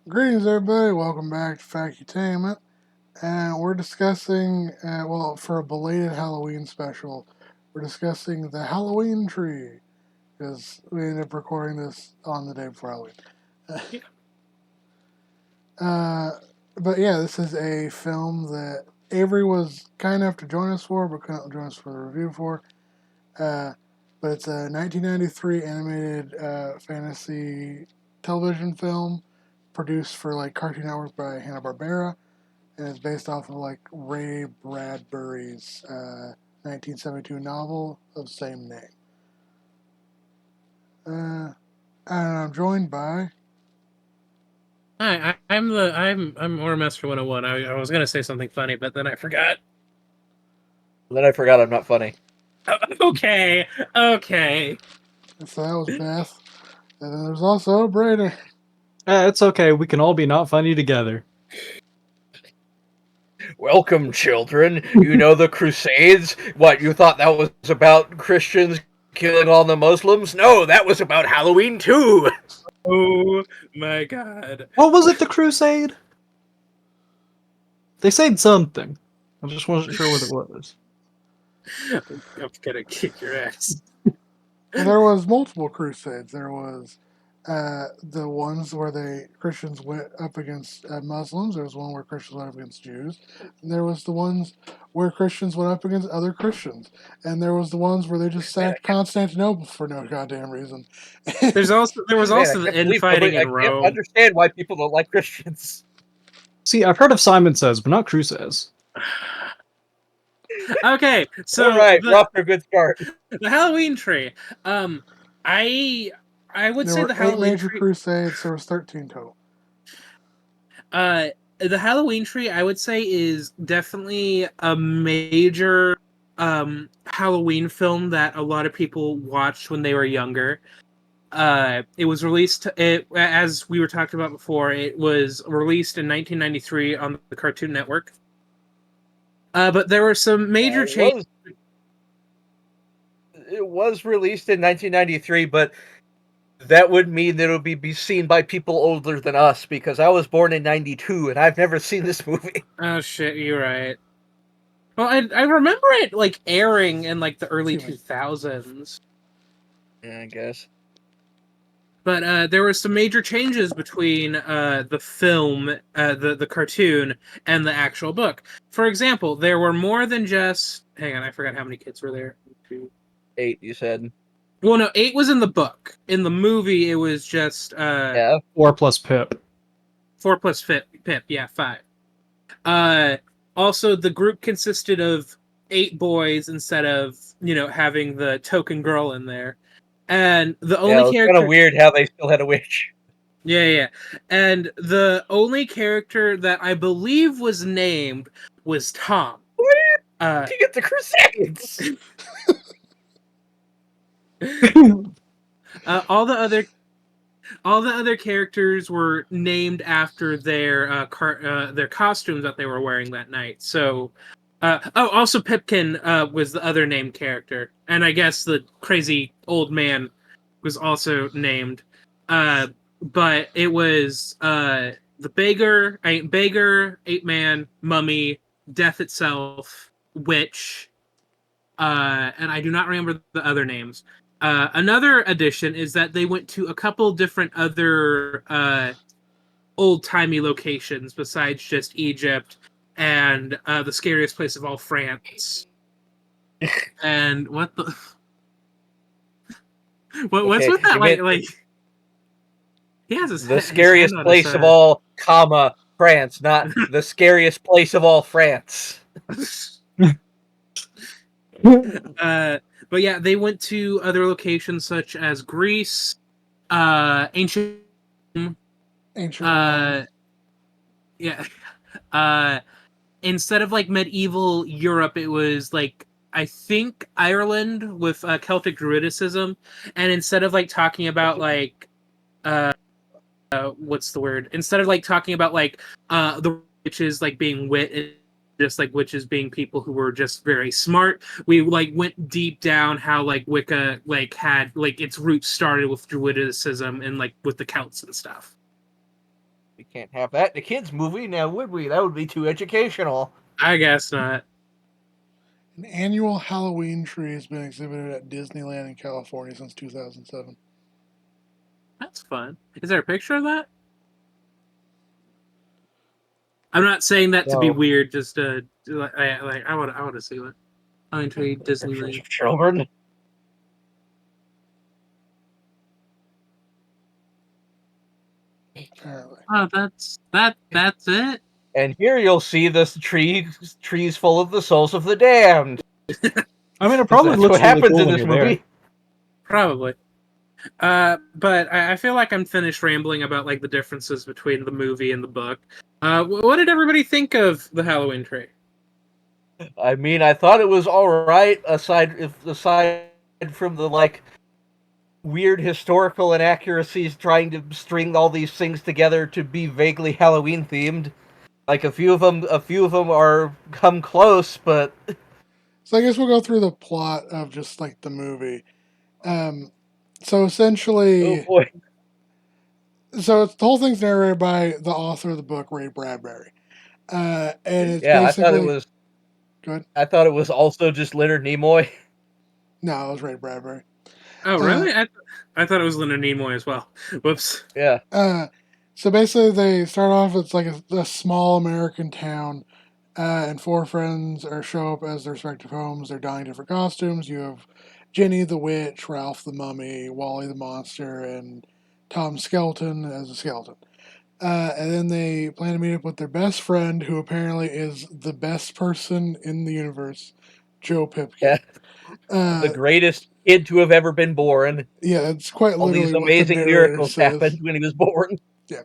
Greetings, everybody. Welcome back to Factutainment. And we're discussing, for a belated Halloween special, we're discussing the Halloween tree because we ended up recording this on the day before Halloween. Yeah. uh, but yeah, this is a film that Avery was kind enough to join us for, but couldn't join us for the review for. Uh, but it's a 1993 animated fantasy television film produced for like Cartoon Network by Hanna-Barbera, and it's based off of like Ray Bradbury's 1972 novel of same name. And I'm joined by. Hi, I'm Ormaster 101. I was gonna say something funny, but then I forgot. Then I forgot I'm not funny. Okay, okay. So that was Beth, and then there's also Brady. It's okay. We can all be not funny together. Welcome, children. You know the Crusades? What, you thought that was about Christians killing all the Muslims? No, that was about Halloween too. Oh my god. What was it, the Crusade? They said something. I just wasn't sure what it was. I'm gonna kick your ass. Well, there was multiple crusades. There was the ones where Christians went up against Muslims. There was one where Christians went up against Jews. And there was the ones where Christians went up against other Christians. And there was the ones where they just sacked Constantinople for no goddamn reason. There was also Man, I the can't believe infighting I in can't Rome. understand why people don't like Christians. See, I've heard of Simon Says, but not Says. Okay, so All right, we're off to a good start. the Halloween tree. I would There say were the 8 Halloween major tree. crusades. There was 13 total. The Halloween tree, I would say, is definitely a major Halloween film that a lot of people watched when they were younger. It was released, as we were talking about before, it was released in 1993 on the Cartoon Network. But there were some major changes. It was released in 1993, but that would mean that it would be seen by people older than us because I was born in 92 and I've never seen this movie. Oh shit, you're right. Well, I remember it like airing in like the early 2000s. Yeah, I guess. But there were some major changes between the film, the cartoon, and the actual book. For example, there were more than just. Hang on, I forgot how many kids were there. 8, you said. Well, no, 8 was in the book. In the movie, it was just Yeah. 4 plus Pip. 4 plus Pip. Yeah, 5. Also, the group consisted of 8 boys instead of having the token girl in there. And the only it was character. kind of weird how they still had a witch. Yeah. And the only character that I believe was named was Tom. Where did you get the Crusades? All the other characters were named after their costumes that they were wearing that night. So, also Pipkin was the other named character, and I guess the crazy old man was also named. But it was the Beggar, 8-Man, Mummy, Death itself, Witch, and I do not remember the other names. Another addition is that they went to a couple different other old-timey locations besides just Egypt and the scariest place of all, France. And what the... What's with that? Like he has the scariest place of all, France, not the scariest place of all, France. But yeah, they went to other locations such as Greece, ancient yeah. Instead of like medieval Europe, it was like I think Ireland with Celtic Druidicism, and instead of like talking about like what's the word? Instead of like talking about like the witches like being wit and just like witches being people who were just very smart, we like went deep down how like Wicca like had like its roots started with Druidicism and like with the Celts and stuff. We can't have that in a kids' movie, now would we? That would be too educational. I guess not. An annual Halloween tree has been exhibited at Disneyland in California since 2007. That's fun. Is there a picture of that? I'm not saying that to be No. weird. Just I want to see that. Halloween tree, Pictures Disneyland. of children. Apparently. Oh, that's it. And here you'll see this trees full of the souls of the damned. I mean, it probably That's looks what really happens cool in when this you're movie. there. Probably. But I feel like I'm finished rambling about like the differences between the movie and the book. What did everybody think of the Halloween tree? I mean, I thought it was all right, aside from the like weird historical inaccuracies trying to string all these things together to be vaguely Halloween themed. Like a few of them are come close, but So I guess we'll go through the plot of just like the movie. So oh essentially, boy, the whole thing's narrated by the author of the book, Ray Bradbury, and it's yeah, basically good. I thought it was also just Leonard Nimoy. No, it was Ray Bradbury. Oh, really? I thought it was Leonard Nimoy as well. Whoops. Yeah, So basically, they start off. It's like a small American town, and four friends show up as their respective homes. They're donning different costumes. You have Jenny the witch, Ralph the mummy, Wally the monster, and Tom Skeleton as a skeleton. And then they plan to meet up with their best friend, who apparently is the best person in the universe, Joe Pipkin. yeah, the greatest kid to have ever been born. Yeah, that's quite All literally these what the amazing narrator miracles says. happened when he was born. Yeah.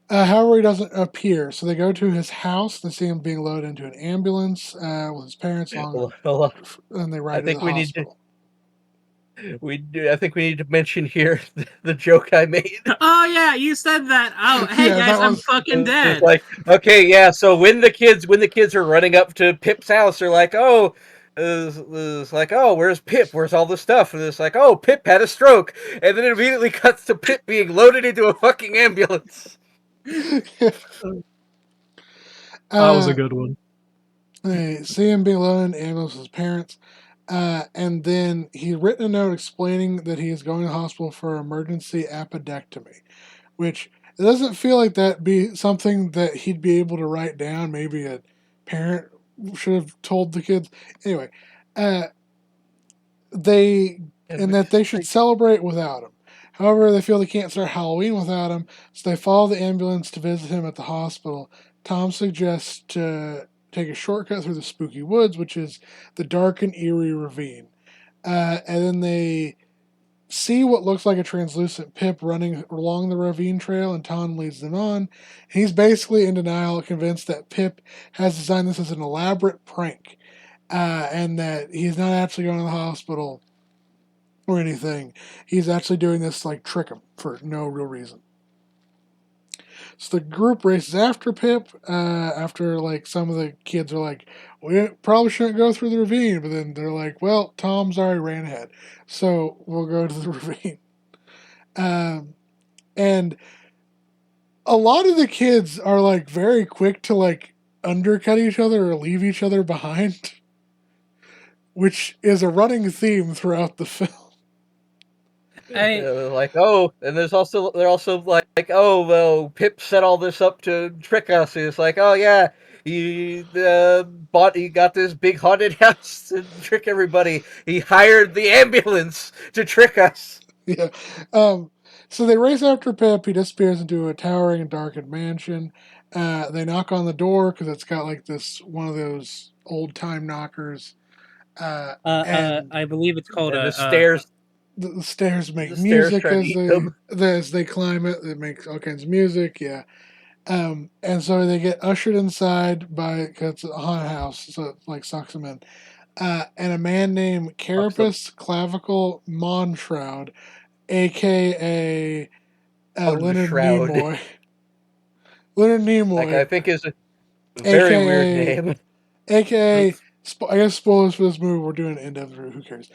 However, he doesn't appear, so they go to his house. They see him being loaded into an ambulance with his parents along, Hold on. and they I ride to the think we need to hospital. I think we need to mention here the joke I made. Oh yeah, you said that. Oh, hey Yeah, guys, that I'm was- fucking It's dead. like, okay, yeah. So when the kids are running up to Pip's house, they're like, "Oh, it's like, oh, where's Pip? Where's all the stuff?" And it's like, "Oh, Pip had a stroke," and then it immediately cuts to Pip being loaded into a fucking ambulance. That was a good one. They see him being loaded in an ambulance with his parents, and then he's written a note explaining that he is going to the hospital for emergency appendectomy, which it doesn't feel like that be something that he'd be able to write down. Maybe a parent should have told the kids. Anyway, and that they should celebrate without him. However, they feel they can't start Halloween without him, so they follow the ambulance to visit him at the hospital. Tom suggests to take a shortcut through the spooky woods, which is the dark and eerie ravine. And then they see what looks like a translucent Pip running along the ravine trail, and Tom leads them on. He's basically in denial, convinced that Pip has designed this as an elaborate prank, and that he's not actually going to the hospital or anything. He's actually doing this to like trick him for no real reason. So the group races after Pip. After like some of the kids are like, we probably shouldn't go through the ravine, but then they're like, well, Tom's already ran ahead, so we'll go to the ravine. And a lot of the kids are like very quick to like undercut each other or leave each other behind, which is a running theme throughout the film. Like, oh, and they're also like, oh, well, Pip set all this up to trick us. It's like, oh yeah, he got this big haunted house to trick everybody. He hired the ambulance to trick us. Yeah. So they race after Pip. He disappears into a towering and darkened mansion. They knock on the door because it's got like this one of those old time knockers. And I believe it's called And the stairs, the stairs make the stairs music try to eat them. as they climb it. It makes all kinds of music. Yeah. And so they get ushered inside because it's a haunted house, so it like sucks them in. And a man named Carapace Clavicle Monshroud, aka Leonard Shroud. Nimoy. Leonard Nimoy. Like, I think is a very weird name. AKA, I guess spoilers for this movie. We're doing an in-depth review. Who cares?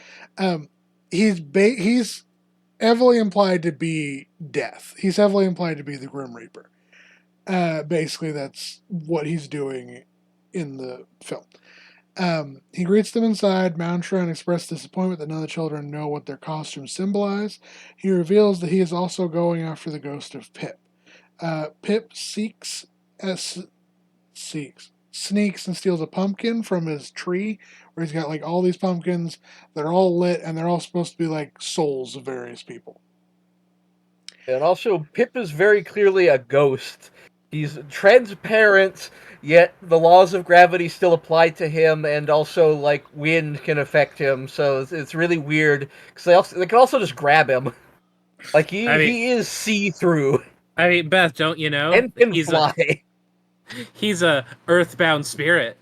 He's heavily implied to be death. He's heavily implied to be the Grim Reaper. Basically, that's what he's doing in the film. He greets them inside. Mountron expresses disappointment that none of the children know what their costumes symbolize. He reveals that he is also going after the ghost of Pip. Pip sneaks and steals a pumpkin from his tree, where he's got like all these pumpkins that are all lit, and they're all supposed to be like souls of various people. And also, Pip is very clearly a ghost. He's transparent, yet the laws of gravity still apply to him, and also, like, wind can affect him, so it's really weird, because they can also just grab him. Like, he is see-through. I mean, Beth, don't you know? And can fly. He's a earthbound spirit.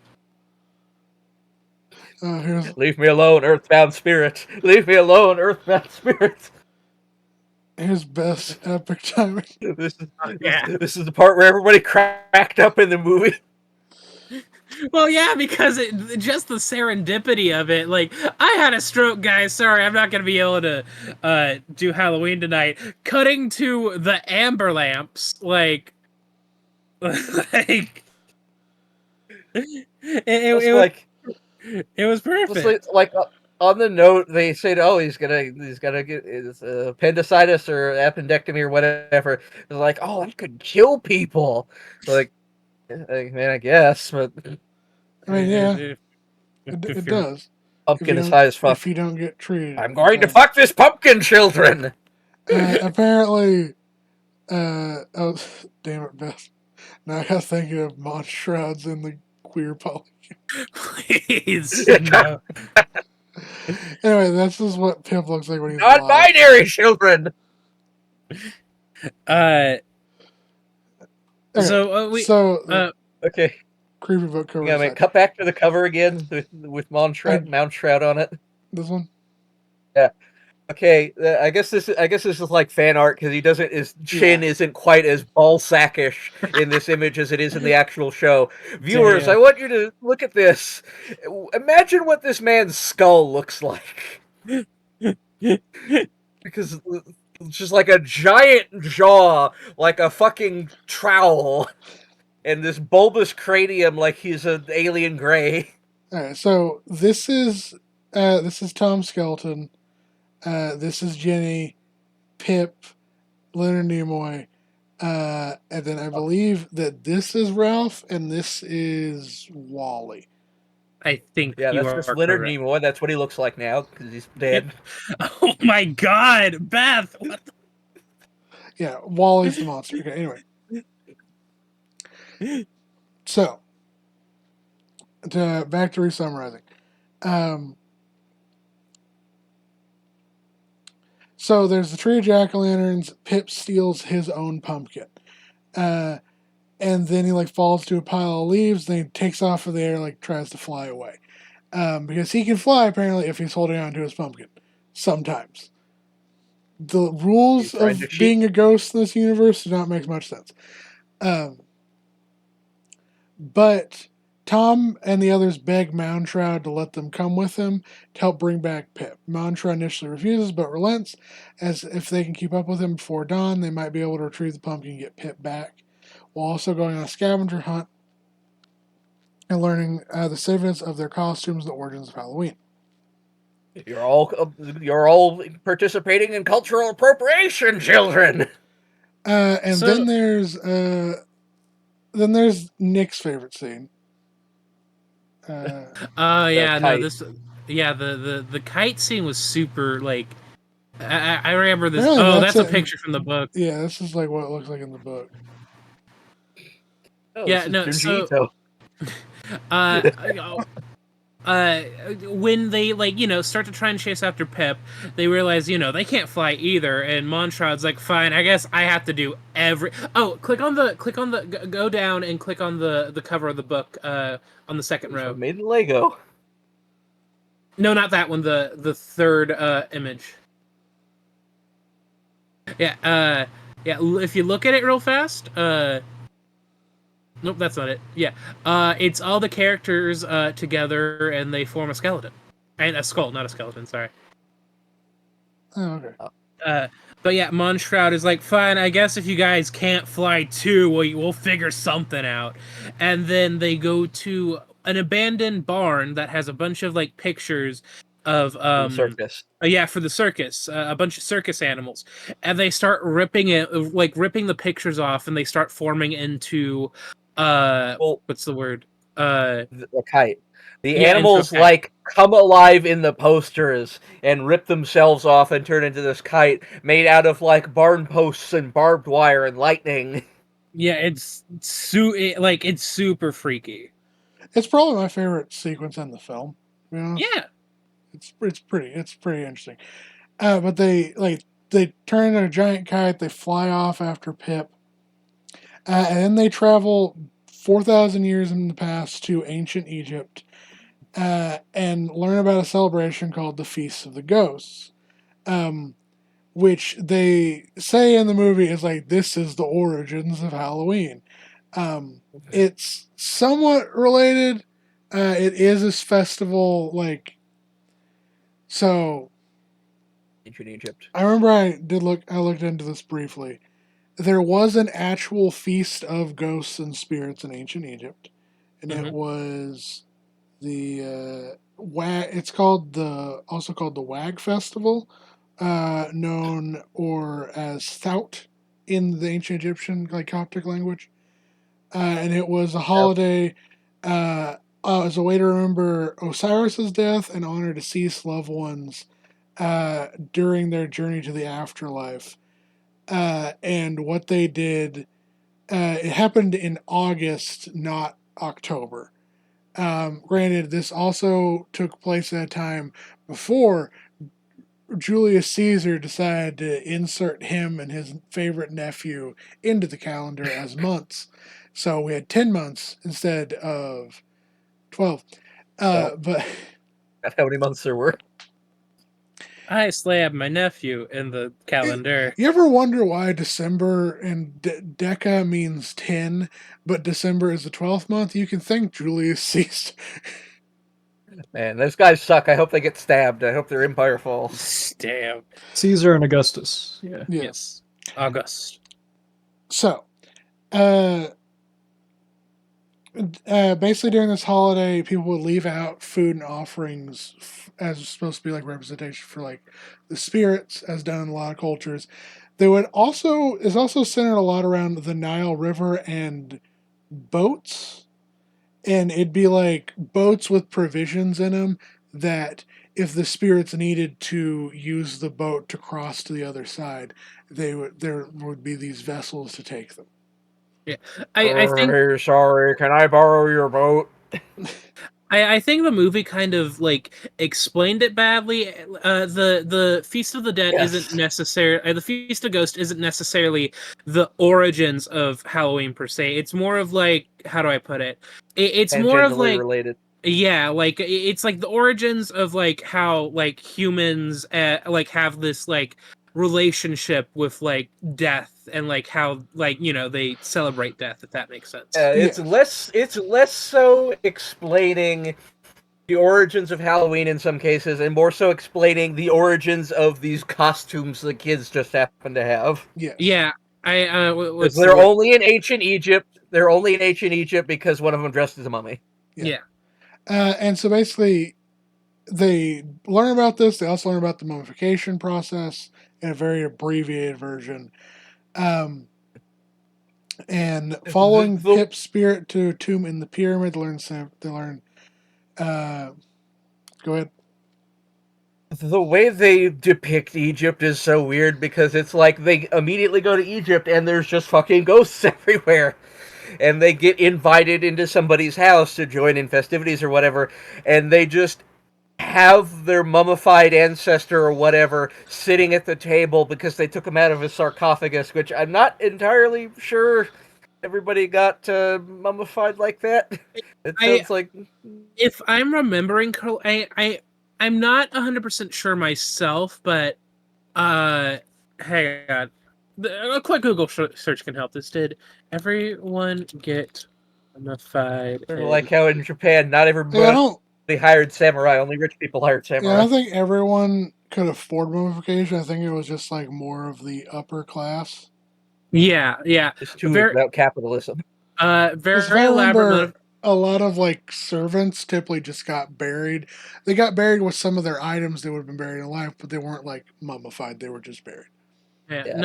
Leave me alone, earthbound spirit. Leave me alone, earthbound spirit. Here's best epic timing. This is the part where everybody cracked up in the movie. Well, yeah, because just the serendipity of it. Like, I had a stroke, guys. Sorry, I'm not going to be able to do Halloween tonight. Cutting to the amber lamps, like it was perfect. Like on the note, they said, "Oh, he's gonna get his appendicitis or appendectomy or whatever." It's like, "Oh, that could kill people." Like, man, I guess, but I mean, yeah, it does. Pumpkin is high as fuck. If you don't get treated, I'm going to fuck this pumpkin, children. Apparently, damn it, Beth. Now I got thinking of Monshrouds in the queer polycule. Please, no. Anyway, this is what Pip looks like when he's non-binary children. Okay. Okay. Creepy book cover. Yeah, man, cut back to the cover again with Mount Shroud on it. This one. Yeah. Okay. I guess this is like fan art because his chin isn't quite as ball-sackish in this image as it is in the actual show. Viewers, I want you to look at this. Imagine what this man's skull looks like. Because it's just like a giant jaw, like a fucking trowel. And this bulbous cranium, like he's an alien gray. All right, so this is Tom Skelton. This is Jenny, Pip, Leonard Nimoy, and then I believe that this is Ralph and this is Wally. I think that's just Leonard Nimoy. That's what he looks like now because he's dead. Oh my God, Beth! What the... Yeah, Wally's the monster. Okay, anyway. So, back to re-summarizing. So there's the tree of jack-o'-lanterns. Pip steals his own pumpkin. And then he falls to a pile of leaves, then he takes off of there, tries to fly away. Because he can fly, apparently, if he's holding on to his pumpkin. Sometimes. The rules of being a ghost in this universe do not make much sense. But Tom and the others beg Moundshroud to let them come with him to help bring back Pip. Moundshroud initially refuses, but relents, as if they can keep up with him before dawn, they might be able to retrieve the pumpkin and get Pip back, while also going on a scavenger hunt and learning the significance of their costumes and the origins of Halloween. You're all participating in cultural appropriation, children. Then there's Nick's favorite scene. The kite scene was super I remember this. Really, that's a picture from the book. Yeah, this is what it looks like in the book. Oh, yeah, no. So, when they start to try and chase after Pip, they realize they can't fly either, and Monshroud's like, fine, I guess I have to do go down and click on the cover of the book on the second row. Made in Lego. No, not that one. The third image. Yeah. If you look at it real fast. Nope, that's not it. Yeah. It's all the characters together, and they form a skeleton. And a skull, not a skeleton, sorry. Oh, okay. But yeah, Monshroud is like, fine, I guess if you guys can't fly too, we'll figure something out. And then they go to an abandoned barn that has a bunch of like pictures of The circus. yeah, for the circus, a bunch of circus animals, and they start ripping the pictures off, and they start forming into Well, what's the word? the kite. The Yeah, into a animals kite. like come alive in the posters and rip themselves off and turn into this kite made out of like barn posts and barbed wire and lightning. Yeah, it's super freaky. It's probably my favorite sequence in the film. To be honest, Yeah. it's pretty interesting. But they turn into a giant kite. They fly off after Pip, and then they travel 4,000 years in the past to ancient Egypt, and learn about a celebration called the Feast of the Ghosts, which they say in the movie is like this is the origins of Halloween. It's somewhat related. It is this festival, like, so. Ancient Egypt. I remember I looked into this briefly. There was an actual feast of ghosts and spirits in ancient Egypt, and it was the It's called also called the Wag Festival, known or as Thout in the ancient Egyptian like Coptic language, and it was a holiday as a way to remember Osiris's death and honor deceased loved ones during their journey to the afterlife. And what they did, it happened in August, not October. Granted, this also took place at a time before Julius Caesar decided to insert him and his favorite nephew into the calendar as months. So we had 10 months instead of 12. But That's how many months there were. I slabbed my nephew in the calendar. you ever wonder why December and Deca means 10, but December is the 12th month? You can thank Julius Caesar. Man, those guys suck. I hope they get stabbed. I hope their empire falls. Damn. Caesar and Augustus. Yeah. Yeah. Yes. August. So, basically during this holiday, people would leave out food and offerings as supposed to be like representation for like the spirits, as done in a lot of cultures. They would also is also centered a lot around the Nile River and boats, and it'd be like boats with provisions in them that if the spirits needed to use the boat to cross to the other side, there would be these vessels to take them. Yeah. I think Hey, sorry, can I borrow your boat? I think the movie kind of like explained it badly. The Feast of the Dead Yes. isn't necessarily the Feast of Ghost isn't necessarily the origins of Halloween per se. It's more of like, how do I put it? It's more of Tangentially like, related. yeah, like it's like the origins of like how like humans like have this like relationship with like death, and like how like they celebrate death, if that makes sense. It's less so explaining the origins of Halloween in some cases, and more so explaining the origins of these costumes the kids just happen to have. Yes. Yeah, what's the They're word? only in ancient Egypt. They're only in ancient Egypt because one of them dressed as a mummy. Yeah. And so basically, they learn about this. They also learn about the mummification process in a very abbreviated version. And following Pip's spirit to a tomb in the pyramid, they learn. Go ahead. The way they depict Egypt is so weird because it's like they immediately go to Egypt and there's just fucking ghosts everywhere. And they get invited into somebody's house to join in festivities or whatever, and they just have their mummified ancestor or whatever sitting at the table because they took him out of his sarcophagus, which I'm not entirely sure everybody got mummified like that. It sounds like... If I'm remembering correctly, I'm not 100% sure myself, but hang on. A quick Google search can help. This did everyone get mummified? Like how in Japan, not everybody Yeah, hired samurai, only rich people hired samurai. I don't think everyone could afford mummification. I think it was just like more of the upper class. Yeah. It's too Very, about capitalism. Because if very I elaborate. remember, a lot of like servants typically just got buried. They got buried with some of their items that would have been buried alive, but they weren't like mummified. They were just buried. Yeah.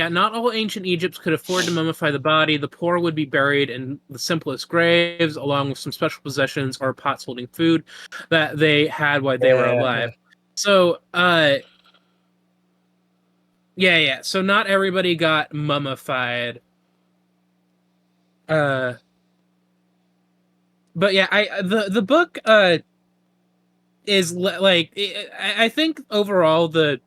Not all ancient Egypts could afford to mummify the body. The poor would be buried in the simplest graves, along with some special possessions or pots holding food that they had while they were alive. So, yeah. So not everybody got mummified. But yeah, the book is like I think overall the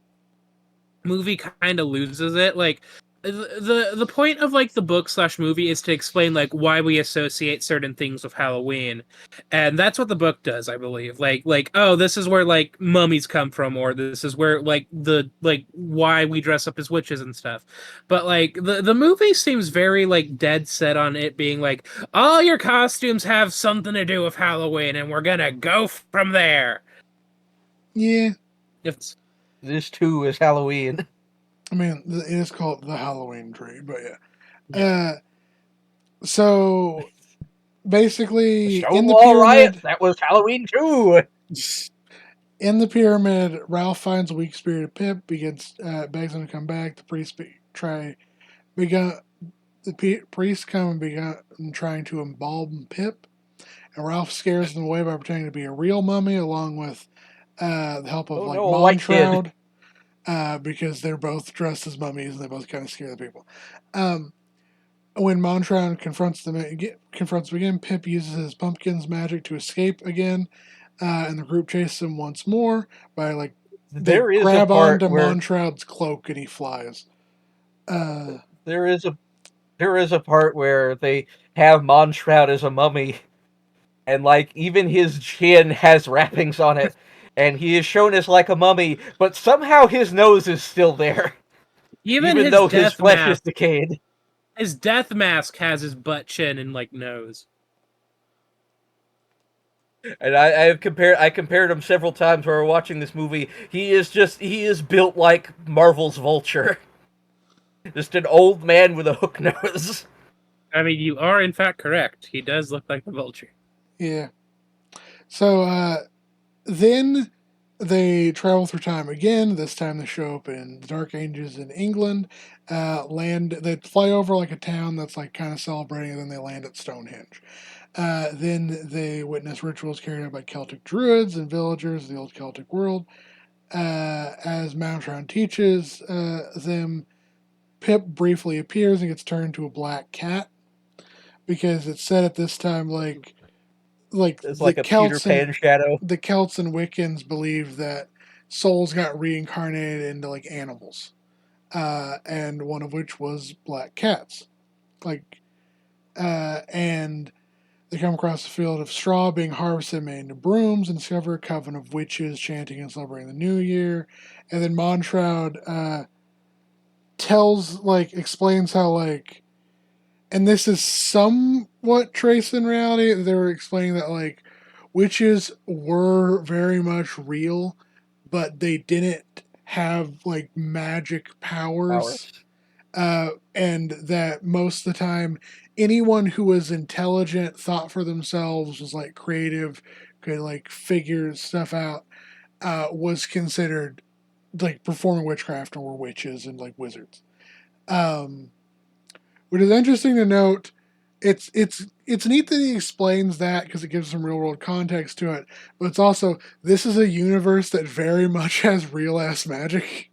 movie kind of loses it. Like the point of like the book slash movie is to explain like why we associate certain things with Halloween, and that's what the book does, I believe. Like oh, this is where like mummies come from, or this is where like the like why we dress up as witches and stuff. But like the movie seems very like dead set on it being like all your costumes have something to do with Halloween, and we're gonna go from there. Yeah. It's This too is Halloween. I mean, it is called the Halloween tree, but yeah. So basically, in the Stonewall Riot, pyramid, that was Halloween too. in the pyramid, Ralph finds a weak spirited Pip, begs him to come back. The priest priest come and begun trying to embalm Pip, and Ralph scares them away by pretending to be a real mummy, along with the help of like No, a white kid. Monshroud, because they're both dressed as mummies and they both kind of scare the people. When Monshroud confronts them again, Pip uses his pumpkin's magic to escape again, and the group chases him once more by like they There is a grab part onto where Monshroud's cloak and he flies. there is a part where they have Monshroud as a mummy, and like even his chin has wrappings on it, and he is shown as like a mummy, but somehow his nose is still there, even even his though his death flesh is mask. decayed. His death mask has his butt, chin, and like nose. And I compared him several times while we were watching this movie. He is built like Marvel's Vulture. Just an old man with a hook nose. I mean, you are in fact correct. He does look like the Vulture. Yeah. So then they travel through time again. This time they show up in the Dark Ages in England. They fly over like a town that's like kind of celebrating, and then they land at Stonehenge. Then they witness rituals carried out by Celtic druids and villagers of the old Celtic world. As Mountron teaches them, Pip briefly appears and gets turned into a black cat because it's said at this time It's the like a Peter Pan shadow. the Celts and Wiccans believed that souls got reincarnated into like animals, and one of which was black cats. And they come across a field of straw being harvested and made into brooms and discover a coven of witches chanting and celebrating the new year. And then Monshroud explains how and this is somewhat traced in reality. They were explaining that witches were very much real, but they didn't have like magic powers. And that most of the time, anyone who was intelligent, thought for themselves, was like creative, could like figure stuff out, was considered like performing witchcraft and were witches and like wizards. Which is interesting to note. It's neat that he explains that because it gives some real world context to it. But it's also, this is a universe that very much has real ass magic.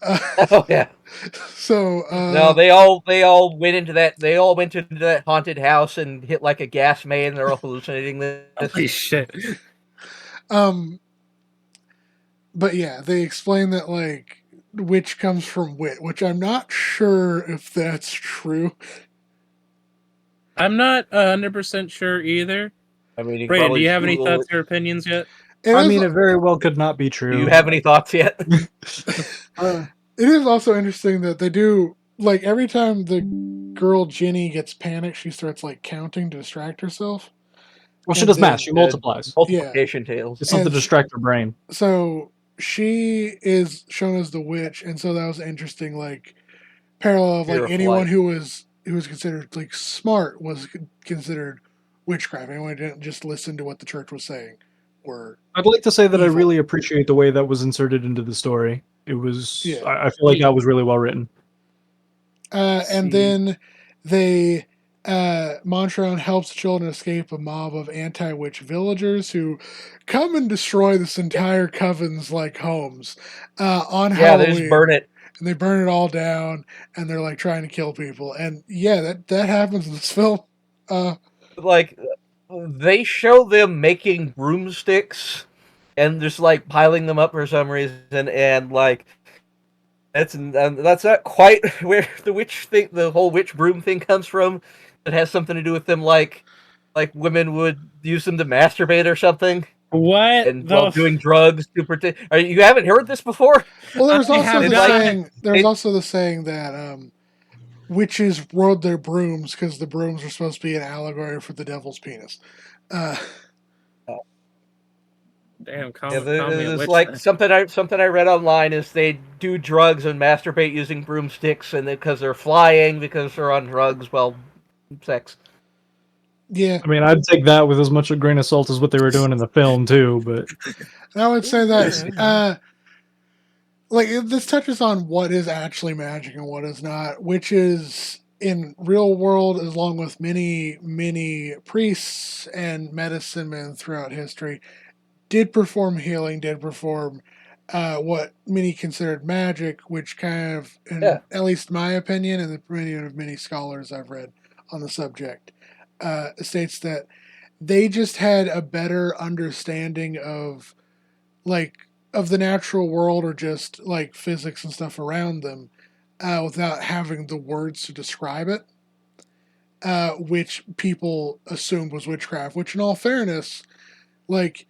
Oh yeah. So No, they all went into that haunted house and hit like a gas main. They're all hallucinating this. Holy shit. But yeah, they explain that like witch comes from wit, which I'm not sure if that's true. I'm not 100% sure either. I mean, you can Brandon, do probably you just have any Google thoughts or opinions yet? It very well could not be Do true. you have any thoughts yet? It is also interesting that they do like every time the girl Ginny gets panicked, she starts like counting to distract herself. Well, she And does then- math. She multiplies. Multiplication tales. It's something to distract her brain. So she is shown as the witch, and so that was an interesting like parallel of Fear like of anyone flight. who was considered like smart was considered witchcraft. Anyone who didn't just listen to what the church was saying were I'd like to say that I evil. really appreciate the way that was inserted into the story. It was, Yeah. I feel like that was really well written. And See. then they Montreal helps the children escape a mob of anti-witch villagers who come and destroy this entire coven's like homes on Yeah, they just Halloween, burn it. and they burn it all down, and they're like trying to kill people. And yeah, that happens in this film. Like, they show them making broomsticks and just like piling them up for some reason, and like that's not quite where the witch thing, the whole witch broom thing comes from. It has something to do with them like women would use them to masturbate or something, What and the? while doing drugs to pretend. You haven't heard this before? Well, there was I also have the not. saying. There was It- also the saying that witches rode their brooms because the brooms were supposed to be an allegory for the devil's penis. Uh, Damn, call Yeah, me a it's witch. like Then. something I read online is they do drugs and masturbate using broomsticks, and because they're flying because they're on drugs, well, sex. yeah, I mean, I'd take that with as much a grain of salt as what they were doing in the film too. But and I would say that Yeah. like this touches on what is actually magic and what is not, which is in real world, along with many priests and medicine men throughout history, did perform healing, did perform what many considered magic, which kind of, in Yeah. at least my opinion and the opinion of many scholars I've read on the subject, states that they just had a better understanding of like of the natural world or just like physics and stuff around them without having the words to describe it, which people assumed was witchcraft. Which, in all fairness, like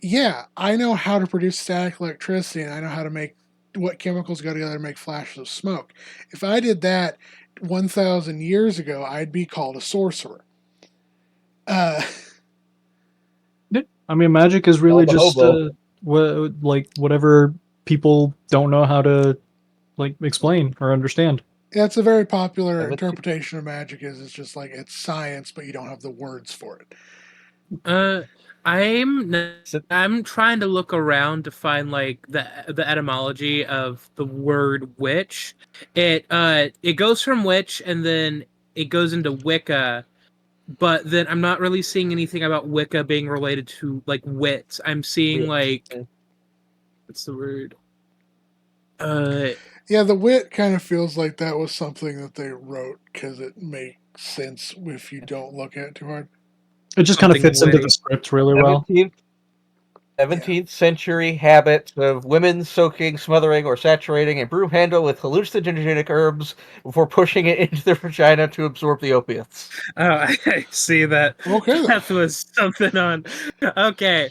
yeah, I know how to produce static electricity and I know how to make what chemicals go together to make flashes of smoke. If I did that 1,000 years ago, I'd be called a sorcerer. Uh, I mean, magic is really Called a just hobo. like whatever people don't know how to like explain or understand. yeah, it's a very popular 17 interpretation of magic. Is it's just like it's science, but you don't have the words for it. I'm trying to look around to find like the etymology of the word witch. It goes from witch and then it goes into Wicca, but then I'm not really seeing anything about Wicca being related to like wits. I'm seeing like what's the word? Yeah, the wit kind of feels like that was something that they wrote because it makes sense if you don't look at it too hard. It just kind of Something fits into witty. the script really well. 17th century habit of women soaking, smothering, or saturating a broom handle with hallucinogenic herbs before pushing it into their vagina to absorb the opiates. Oh, I see that. Okay, then. That was something on. Okay.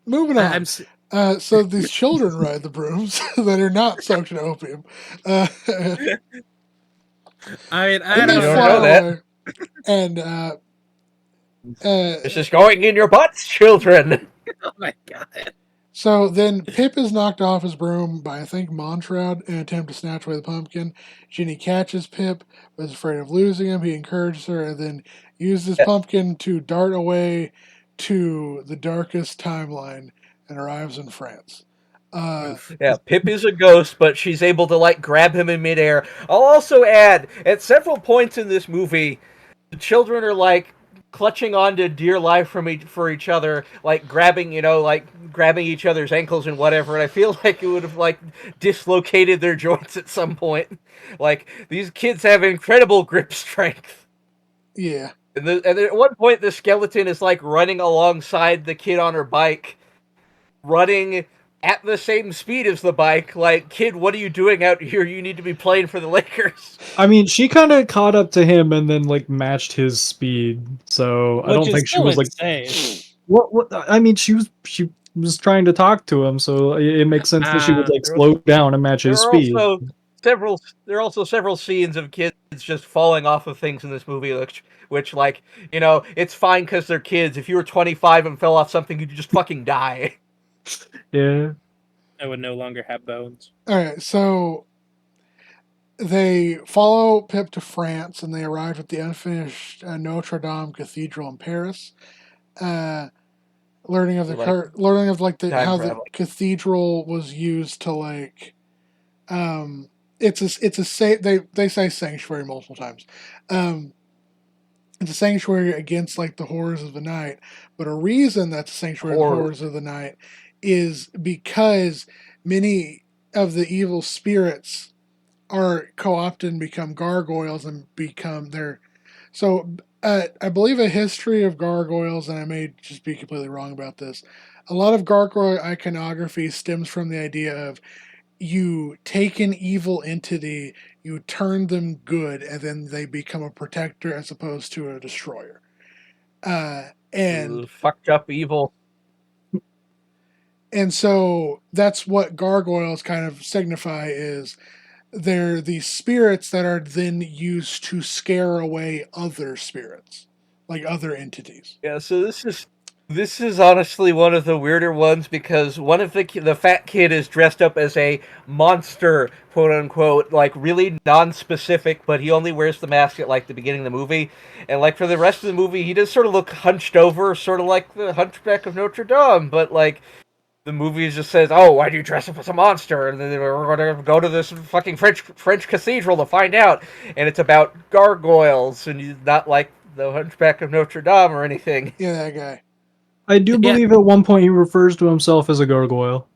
Moving I'm on. So these children ride the brooms that are not soaked in opium. Then I they don't don't fly know that. away, and This is going in your butts, children. Oh my god. so then Pip is knocked off his broom by I think Montrad in an attempt to snatch away the pumpkin. Ginny catches Pip, but is afraid of losing him. He encourages her and then uses his pumpkin to dart away to the darkest timeline and arrives in France. Yeah, Pip is a ghost, but she's able to like grab him in midair. I'll also add, at several points in this movie, the children are like clutching on to dear life for each other, like grabbing, like grabbing each other's ankles and whatever. And I feel like it would have like dislocated their joints at some point. Like these kids have incredible grip strength. Yeah. And at one point, the skeleton is like running alongside the kid on her bike, running at the same speed as the bike. Like, kid, what are you doing out here? You need to be playing for the Lakers. I mean, she kind of caught up to him and then like matched his speed. So I Which don't is think she still was like insane. what. I mean, she was trying to talk to him, so it makes sense that she would like There slow down and match there his are speed. also several scenes of kids just falling off of things in this movie, which like, it's fine because they're kids. If you were 25 and fell off something, you'd just fucking die. Yeah. I would no longer have bones. All right, so they follow Pip to France, and they arrive at the unfinished Notre Dame Cathedral in Paris. Uh, learning of like Time how the travel. cathedral was used to like um they say sanctuary multiple times. Um, it's a sanctuary against like the horrors of the night, but a reason that's a sanctuary of the Horror. horrors of the night is because many of the evil spirits are co-opted and become gargoyles and become their so I believe a history of gargoyles, and I may just be completely wrong about this. A lot of gargoyle iconography stems from the idea of you take an evil entity, you turn them good, and then they become a protector as opposed to a destroyer. And Fucked up evil. so that's what gargoyles kind of signify is they're these spirits that are then used to scare away other spirits, like other entities. Yeah, so this is honestly one of the weirder ones because one of the fat kid is dressed up as a monster, quote unquote, like really non-specific, but he only wears the mask at like the beginning of the movie, and like for the rest of the movie, he does sort of look hunched over, sort of like the Hunchback of Notre Dame, but like the movie just says, "Oh, why do you dress up as a monster?" And then we're gonna go to this fucking French cathedral to find out, and it's about gargoyles, and he's not like the Hunchback of Notre Dame or anything. Yeah, that guy. I do Yeah. believe at one point he refers to himself as a gargoyle.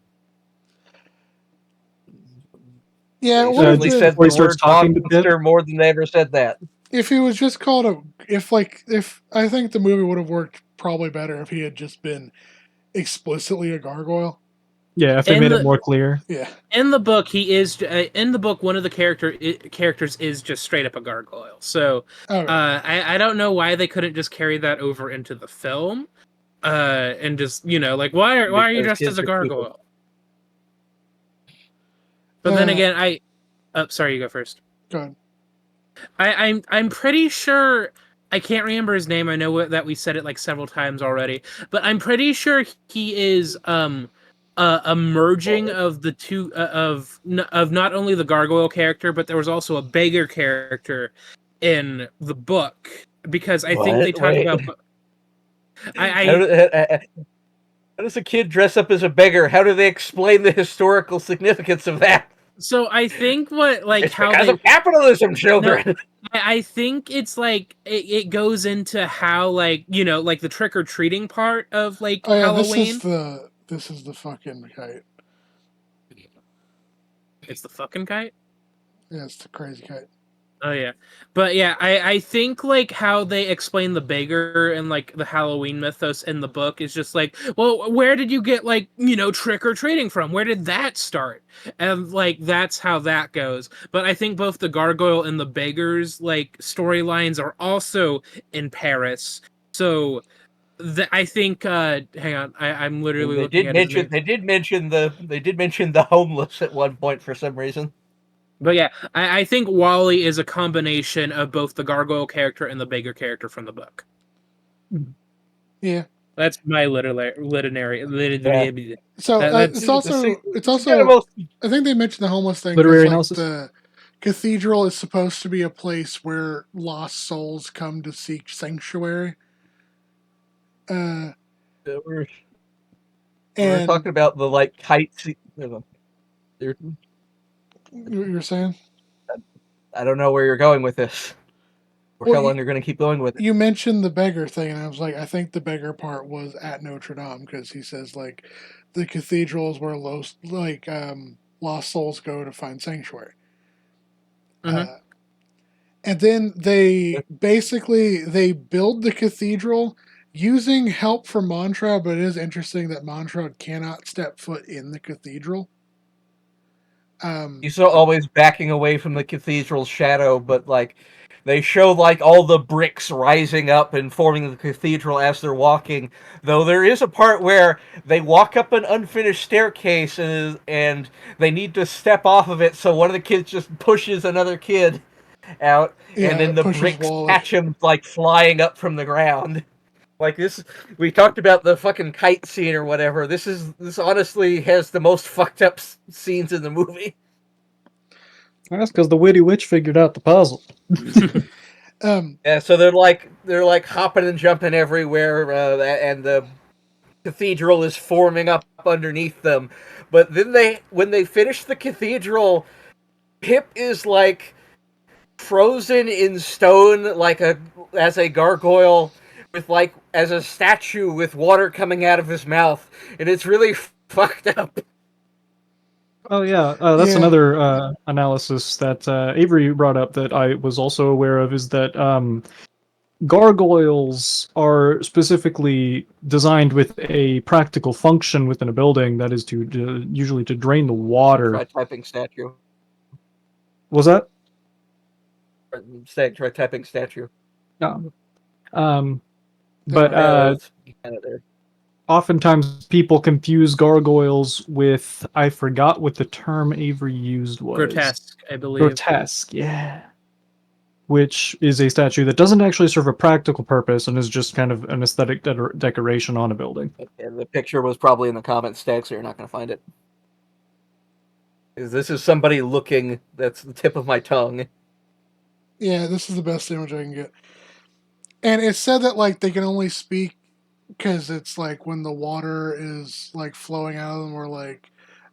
Yeah, it He would have certainly been said Before he the starts word talking to Pip. monster more than they ever said that. if he was just called a if I think the movie would have worked probably better if he had just been explicitly a gargoyle. Yeah, if they In made it the- more clear. Yeah. In the book, he is in the book. One of the characters is just straight up a gargoyle. So Okay. I don't know why they couldn't just carry that over into the film, and just like why are you Because dressed kids as a are stupid. gargoyle? But then Uh, again, sorry, you go first. Go ahead. I'm pretty sure I can't remember his name. I know that we said it like several times already, but I'm pretty sure he is a merging of the two of not only the gargoyle character, but there was also a beggar character in the book because I think What? they talk Wait. about. How does a kid dress up as a beggar? How do they explain the historical significance of that? So I think what like It's how because they of capitalism, children. I think it's like it goes into how like like the trick or treating part of like Oh yeah, Halloween. this is the fucking kite. It's the fucking kite. Yeah, it's the crazy kite. Oh yeah, but yeah, I think like how they explain the beggar and like the Halloween mythos in the book is just like, well, where did you get like trick or treating from? Where did that start? And like that's how that goes. But I think both the gargoyle and the beggars like storylines are also in Paris. So I think hang on, I'm literally looking at his name. They did mention the homeless at one point for some reason. But yeah, I think Wally is a combination of both the gargoyle character and the beggar character from the book. Yeah. That's my literary. So That's it's also I think they mentioned the homeless thing. Literary Like analysis? the cathedral is supposed to be a place where lost souls come to seek sanctuary. We're And talking about the like kites. They're- you're saying I don't know where you're going with this, or Well, how long you're going to keep going with it. you mentioned the beggar thing, and I was like, I think the beggar part was at Notre Dame because he says like the cathedral is where lost souls go to find sanctuary. Mhm. And then they build the cathedral using help from Montreux, but it is interesting that Montreux cannot step foot in the cathedral. He's always backing away from the cathedral's shadow, but like they show like all the bricks rising up and forming the cathedral as they're walking. Though there is a part where they walk up an unfinished staircase and they need to step off of it, so one of the kids just pushes another kid out, Yeah, and then the pushes bricks Wally. catch him like flying up from the ground. Like this, we talked about the fucking kite scene or whatever. This honestly has the most fucked up scenes in the movie. That's because the witty witch figured out the puzzle. Yeah, so they're like hopping and jumping everywhere, and the cathedral is forming up underneath them. But then when they finish the cathedral, Pip is like frozen in stone, as a gargoyle, with like as a statue with water coming out of his mouth, and it's really fucked up. Oh yeah, that's Yeah. another analysis that Avery brought up that I was also aware of is that gargoyles are specifically designed with a practical function within a building that is to usually to drain the water. Try typing statue. Was that? Try typing statue. No. Yeah, But it's kind of there. oftentimes people confuse gargoyles with, I forgot what the term Avery used was. Grotesque, I believe. Grotesque, yeah. Which is a statue that doesn't actually serve a practical purpose and is just kind of an aesthetic decoration on a building. And the picture was probably in the comments tag, so you're not going to find it. This is somebody looking. That's the tip of my tongue. Yeah, this is the best image I can get. And it said that like they can only speak because it's like when the water is like flowing out of them, or like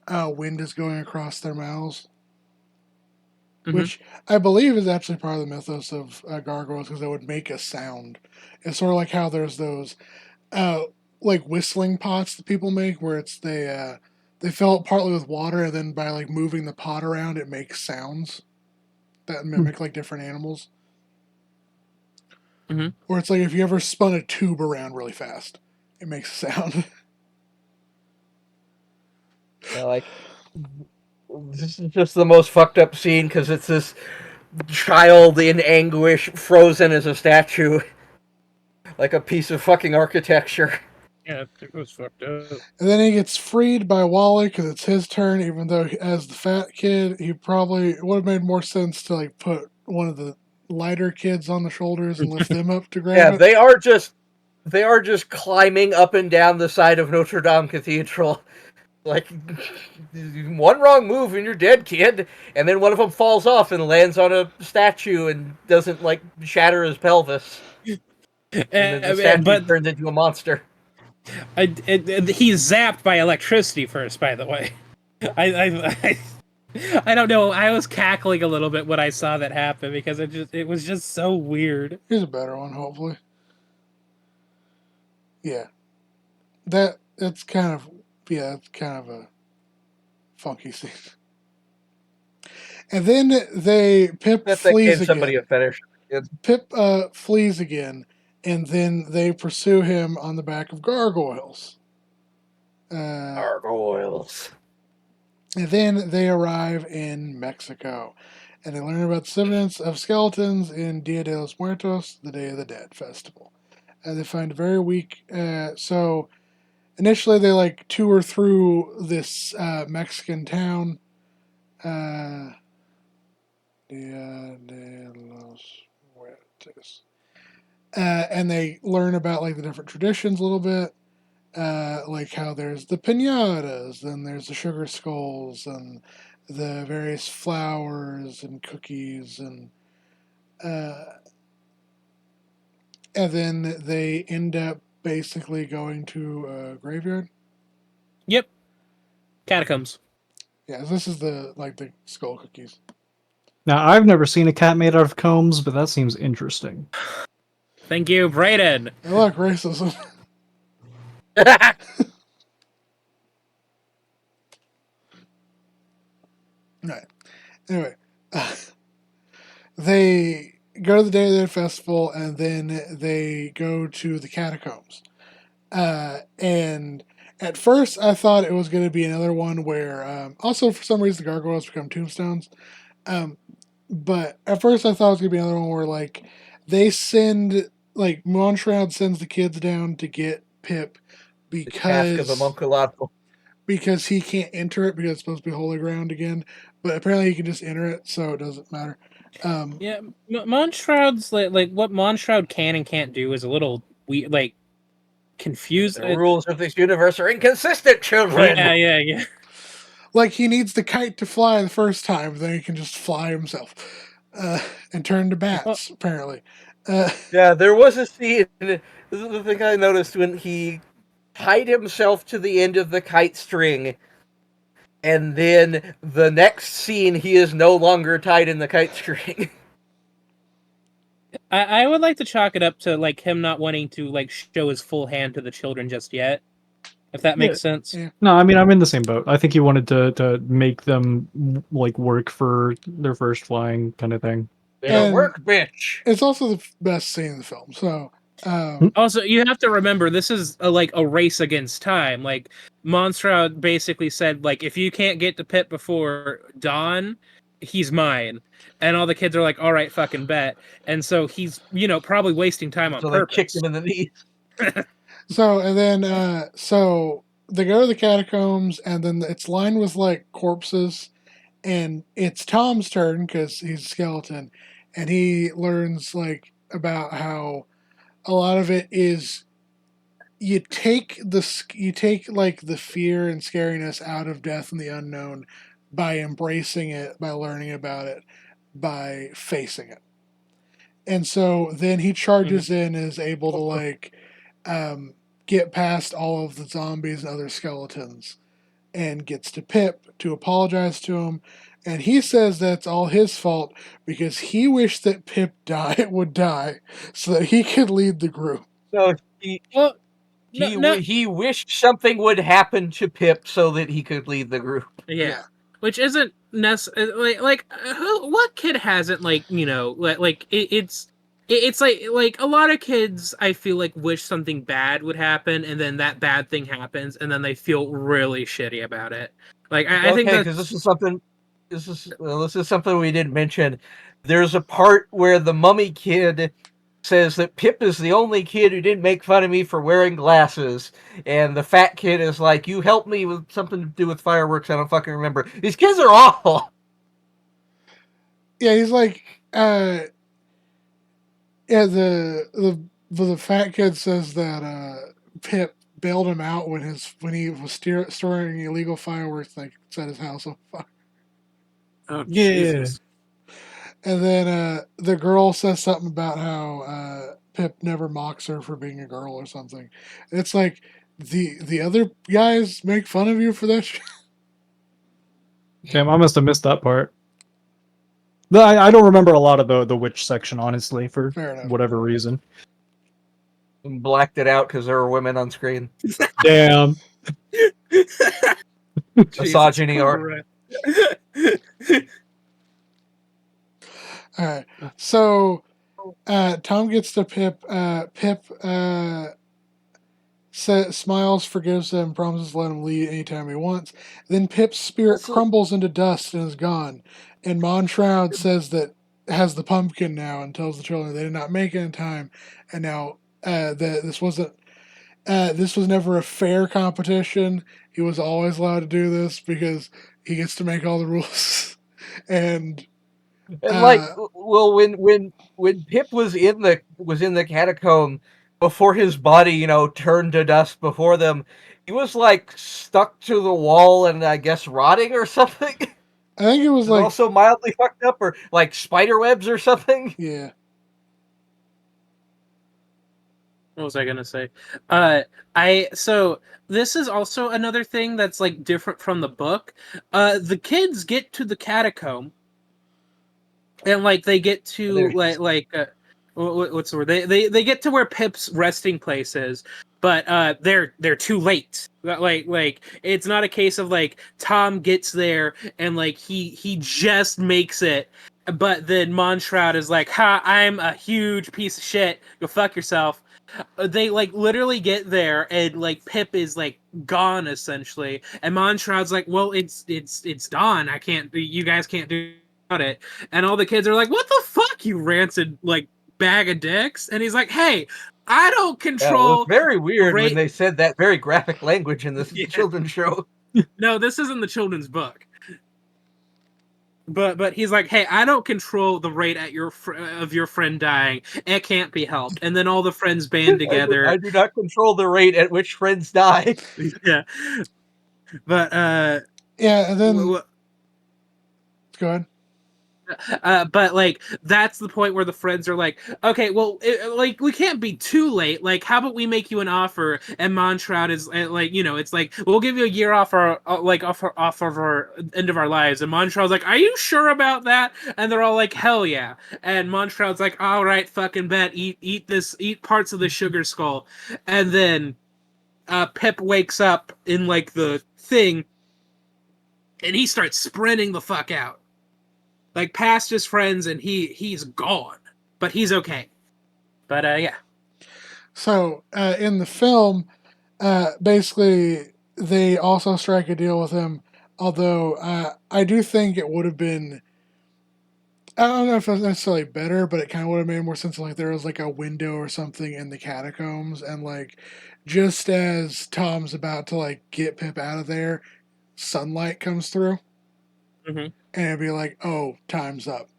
wind is going across their mouths. Mhm. Which I believe is actually part of the mythos of gargoyles, because they would make a sound. It's sort of like how there's those like whistling pots that people make, where it's they fill it partly with water, and then by like moving the pot around, it makes sounds that mimic like different animals. Mhm. Or it's like if you ever spun a tube around really fast, it makes a sound. Yeah, like this is just the most fucked up scene because it's this child in anguish, frozen as a statue, like a piece of fucking architecture. Yeah, it was fucked up. And then he gets freed by Wally because it's his turn, even though as the fat kid, he probably would have made more sense to like put one of the lighter kids on the shoulders and lift them up to grab Yeah, it. they are just climbing up and down the side of Notre Dame Cathedral. Like, one wrong move and you're dead, kid. And then one of them falls off and lands on a statue and doesn't, like, shatter his pelvis. And then the statue But turns into a monster. he's zapped by electricity first, by the way. I don't know. I was cackling a little bit when I saw that happen because it was just so weird. Here's a better one, hopefully. Yeah, that's kind of a funky scene. And then Pip That flees gave somebody again. a fetish. Pip flees again, and then they pursue him on the back of gargoyles. Gargoyles. And then they arrive in Mexico, and they learn about the evidence of skeletons in Dia de los Muertos, the Day of the Dead festival. And they find a very weak. So initially, they like tour through this Mexican town. Dia de los Muertos. And they learn about like the different traditions a little bit. Like how there's the pinatas, then there's the sugar skulls, and the various flowers and cookies, and then they end up basically going to a graveyard. Yep. Catacombs. Yeah, this is the skull cookies. Now, I've never seen a cat made out of combs, but that seems interesting. Thank you, Brayden. I like racism. Right. Anyway, they go to the Day of the Dead festival, and then they go to the catacombs. And at first, I thought it was going to be another one where, also for some reason, the gargoyles become tombstones. But at first, I thought it was going to be another one where, like, they send, like, Monshroud sends the kids down to get Pip The cask of homunculado. because he can't enter it because it's supposed to be holy ground again. But apparently, he can just enter it, so it doesn't matter. Yeah, Monshroud's like what Monshroud can and can't do is a little weird. Like confused. The rules of this universe are inconsistent, children. Yeah. Like he needs the kite to fly the first time, then he can just fly himself and turn to bats. Apparently, Yeah, there was a scene. This is the thing I noticed when he tied himself to the end of the kite string, and then the next scene he is no longer tied in the kite string. I would like to chalk it up to like him not wanting to like show his full hand to the children just yet, if that makes sense. Yeah. No, I mean I'm in the same boat. I think he wanted to make them like work for their first flying kind of thing. Better And- work, bitch. it's also the best scene in the film. So, Also, you have to remember this is a race against time. Like Monstrad basically said, like if you can't get to Pip before dawn, he's mine. And all the kids are like, all right, fucking bet. And so he's probably wasting time on So they purpose. kicked him in the knees. so they go to the catacombs, and then it's lined with like corpses, and it's Tom's turn because he's a skeleton, and he learns like about how a lot of it is you take like the fear and scariness out of death and the unknown by embracing it, by learning about it, by facing it. And so then he charges in and is able to like get past all of the zombies and other skeletons and gets to Pip to apologize to him. And he says that's all his fault because he wished that Pip would die so that he could lead the group. So he Well, he wished something would happen to Pip so that he could lead the group. Yeah. Which isn't necessarily what kid hasn't it's like a lot of kids I feel like wish something bad would happen and then that bad thing happens and then they feel really shitty about it. Like I think because this is something we didn't mention. There's a part where the mummy kid says that Pip is the only kid who didn't make fun of me for wearing glasses, and the fat kid is like, "You helped me with something to do with fireworks. I don't fucking remember." These kids are awful. Yeah, he's like, the fat kid says that Pip bailed him out when he was storing illegal fireworks, like set his house on fire. Oh Yeah. Jesus. And then the girl says something about how Pip never mocks her for being a girl or something. And it's like the other guys make fun of you for that shit. Damn, I must have missed that part. No, I don't remember a lot of the witch section, honestly, for Fair enough. whatever reason. And blacked it out because there were women on screen. Damn. Misogyny or All right. So Tom gets to Pip. Pip smiles, forgives him, promises to let him leave anytime he wants. Then Pip's spirit crumbles into dust and is gone. And Monshroud says that has the pumpkin now and tells the children they did not make it in time. And now that this was never a fair competition. He was always allowed to do this because he gets to make all the rules. And when Pip was in the catacomb before his body, turned to dust before them, he was like stuck to the wall and I guess rotting or something. I think it was like also mildly fucked up or like spider webs or something. Yeah. What was I gonna say? So this is also another thing that's like different from the book. The kids get to the catacomb, and like they get to what's the word? They get to where Pip's resting place is, but they're too late. Like it's not a case of like Tom gets there and like he just makes it, but then Monshroud is like, "Ha! I'm a huge piece of shit. Go fuck yourself." They like literally get there and like Pip is like gone essentially, and Monshroud's like, "Well, it's dawn. I can't. You guys can't do about it." And all the kids are like, "What the fuck, you rancid like bag of dicks?" And he's like, "Hey, I don't control." It was very weird when they said that very graphic language in this children's show. No, this isn't the children's book. but he's like, hey, I don't control the rate at of your friend dying. It can't be helped. And then all the friends band together. I do not control the rate at which friends die. Yeah, but Yeah, and then go ahead. but like that's the point where the friends are like, okay, well, like we can't be too late. Like, how about we make you an offer? And Monshroud is like, it's like we'll give you a year off our off of our end of our lives. And Monshroud's like, are you sure about that? And they're all like, hell yeah. And Monshroud's like, all right, fucking bet, eat parts of the sugar skull. And then Pip wakes up in like the thing, and he starts sprinting the fuck out. Like past his friends, and he's gone, but he's okay. But yeah. So in the film, basically they also strike a deal with him. Although I do think it would have been, I don't know if it was necessarily better, but it kind of would have made more sense. Like there was like a window or something in the catacombs, and like just as Tom's about to like get Pip out of there, sunlight comes through, Mm-hmm. and it'd be like, oh, time's up.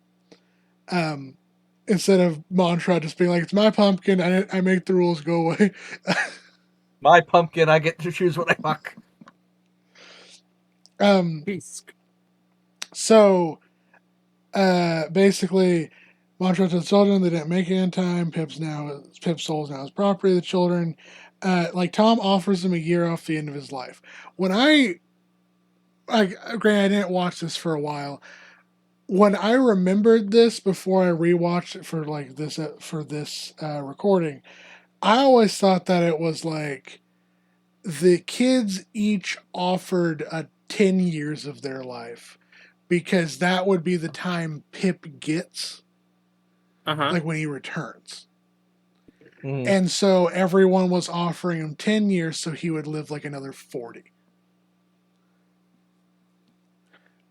Instead of Mantra just being like, it's my pumpkin, I make the rules, go away. My pumpkin, I get to choose what I fuck. So basically, Mantra to the children, they didn't make it in time. Pip's soul is now his property. The children, like Tom offers them a year off the end of his life. When granted, I didn't watch this for a while. When I remembered this before I rewatched it for like this recording, I always thought that it was like the kids each offered 10 years of their life because that would be the time Pip gets, like when he returns. Mm. And so everyone was offering him 10 years so he would live like another 40.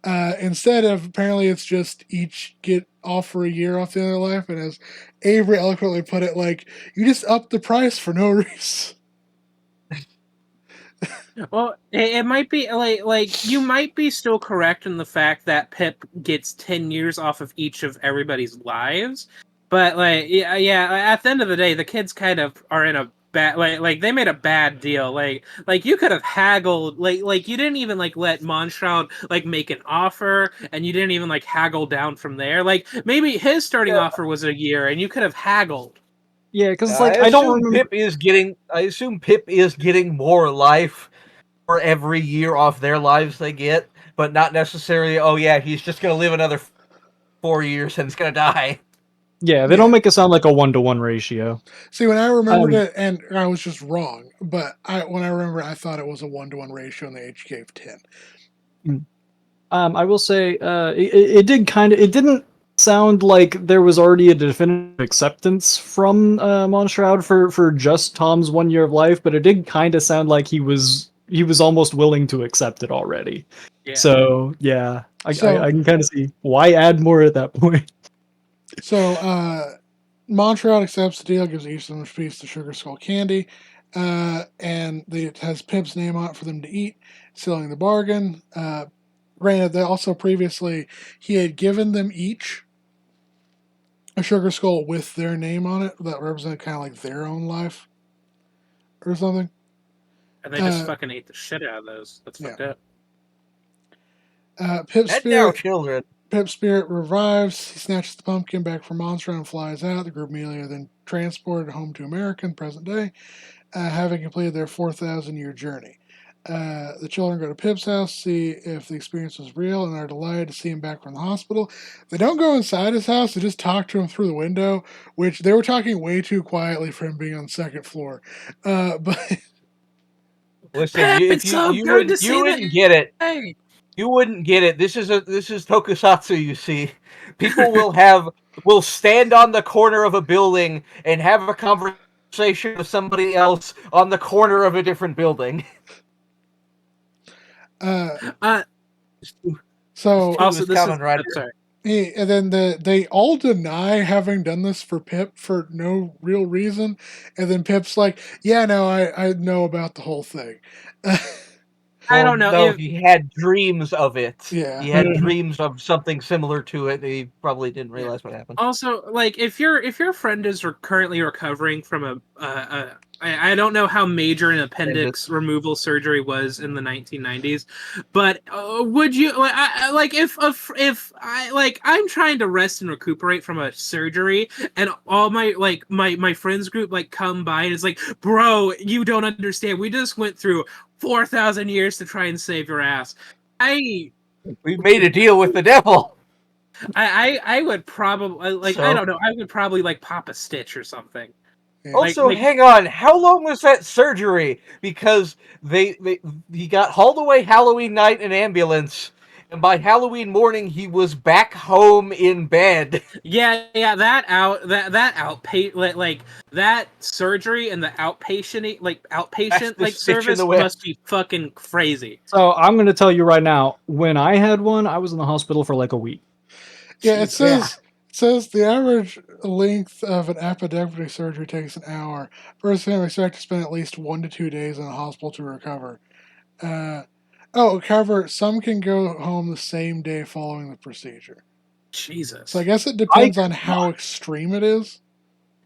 Instead of, apparently it's just each get offer a year off the end of their life, and as Avery eloquently put it, like, you just up the price for no reason. Well, it might be like you might be still correct in the fact that Pip gets 10 years off of each of everybody's lives, but like yeah, at the end of the day, the kids kind of are in a bad like they made a bad deal. Like you could have haggled, like you didn't even like let Monshroud like make an offer, and you didn't even like haggle down from there. Like maybe his starting offer was a year, and you could have haggled. Yeah, because like I don't remember. I assume Pip is getting more life for every year off their lives they get, but not necessarily, oh yeah, he's just going to live another 4 years and he's going to die. Yeah, they don't make it sound like a 1-to-1 ratio. See, when I remembered it, and I was just wrong, but when I remember, I thought it was a 1-to-1 ratio, and they each gave 10. I will say, it didn't sound like there was already a definitive acceptance from Monshroud for just Tom's 1 year of life, but it did kind of sound like he was almost willing to accept it already. Yeah. So yeah, I can kind of see why add more at that point. So Monshroud accepts the deal, gives each of them a piece of sugar skull candy, and it has Pip's name on it for them to eat, sealing the bargain. Granted, they also previously he had given them each a sugar skull with their name on it that represented kind of like their own life or something. And they just fucking ate the shit out of those. That's fucked up. Pip's Children. spirit revives. He snatches the pumpkin back from Monster and flies out. The group immediately are then transported home to America in present day, having completed their 4,000-year journey. The children go to Pip's house, see if the experience was real, and are delighted to see him back from the hospital. They don't go inside his house, they just talk to him through the window, which they were talking way too quietly for him being on the second floor. But listen, you wouldn't get it. Hey. You wouldn't get it. This is tokusatsu, you see. People will stand on the corner of a building and have a conversation with somebody else on the corner of a different building. So also, this Kamen Rider. Sorry. And then they all deny having done this for Pip for no real reason. And then Pip's like, yeah, no, I know about the whole thing. I Well, don't know no, if he had dreams of it. Yeah. He had Mhm. dreams of something similar to it. He probably didn't realize what happened. also like if your friend is currently recovering from I don't know how major an appendix removal surgery was in the 1990s, but would you like if I like I'm trying to rest and recuperate from a surgery, and all my friends group like come by and it's like, bro, you don't understand. We just went through 4,000 years to try and save your ass. I We made a deal with the devil. I would probably like I So- don't know, I would probably like pop a stitch or something. Yeah. Also, Like- hang on. How long was that surgery? Because he got hauled away Halloween night in an ambulance, and by Halloween morning he was back home in bed. Yeah, that outpatient like that surgery and the outpatient That's the like stitch in service the whip. must be fucking crazy. So I'm going to tell you right now, when I had one, I was in the hospital for like a week. Yeah, it Jeez, says the average length of an appendectomy surgery takes an hour. Person can expect to spend at least 1 to 2 days in the hospital to recover. Some can go home the same day following the procedure. Jesus. So I guess it depends on could how extreme it is.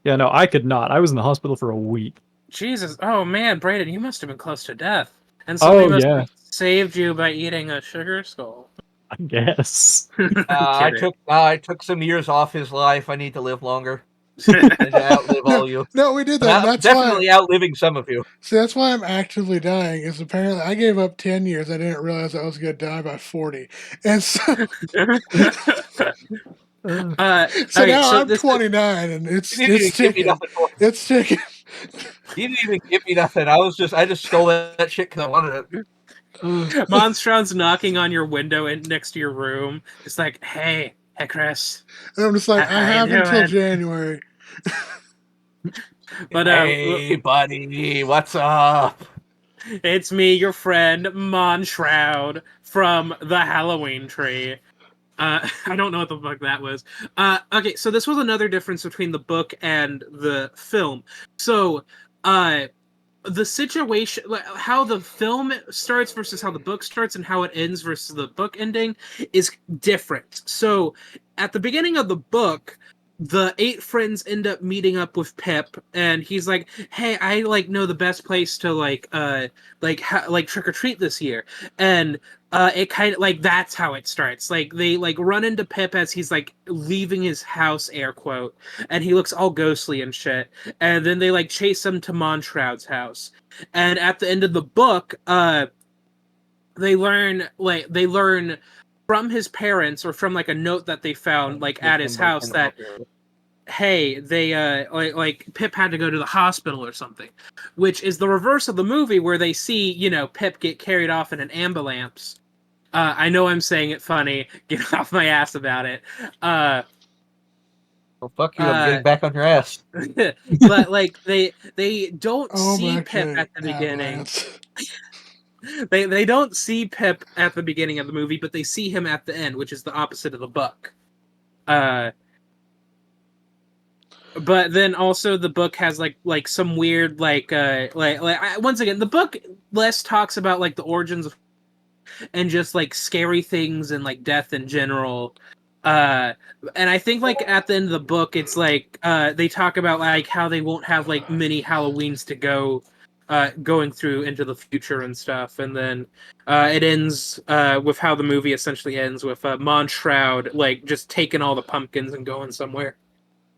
Yeah, no, I could not. I was in the hospital for a week. Jesus. Oh man, Brayden, you must have been close to death. And somebody Oh, must yeah. have saved you by eating a sugar skull. I guess. I took some years off his life. I need to live longer and to outlive all you. No, we did But that. I'm That's definitely why. outliving some of you. See, that's why I'm actively dying. Is apparently I gave up 10 years. I didn't realize I was going to die by 40, and so Okay, now so I'm 29, and You didn't even give me ticking. nothing. It's ticking. You didn't even give me nothing. I just stole that shit because I wanted it. Monstron's knocking on your window and next to your room. It's like, hey, Chris. And I'm just like, How I you have until doing? January. But Hey, buddy, what's up? it's me, your friend, Monshroud from the Halloween tree. I don't know what the fuck that was. Okay, so this was another difference between the book and the film. So, the situation, like, how the film starts versus how the book starts and how it ends versus the book ending is different. So, at the beginning of the book, the 8 friends end up meeting up with Pip, and he's like, "Hey, I like know the best place to like trick or treat this year," and it kind of like that's how it starts. Like they like run into Pip as he's like leaving his house, air quote, and he looks all ghostly and shit. And then they like chase him to Monshroud's house. And at the end of the book, they learn from his parents or from like a note that they found like at his house that hey, they like Pip had to go to the hospital or something, which is the reverse of the movie where they see, you know, Pip get carried off in an ambulance. I know I'm saying it funny. Get off my ass about it. Well, fuck you. I'm getting back on your ass. But like they don't Oh, see back Pip to at the beginning. Avalanche. They don't see Pip at the beginning of the movie, but they see him at the end, which is the opposite of the book. But then also the book has like some weird once again the book less talks about like the origins of and just like scary things and like death in general. And I think like at the end of the book it's like they talk about like how they won't have like many Halloweens to go going through into the future and stuff, and then it ends with how the movie essentially ends with Monshroud like just taking all the pumpkins and going somewhere.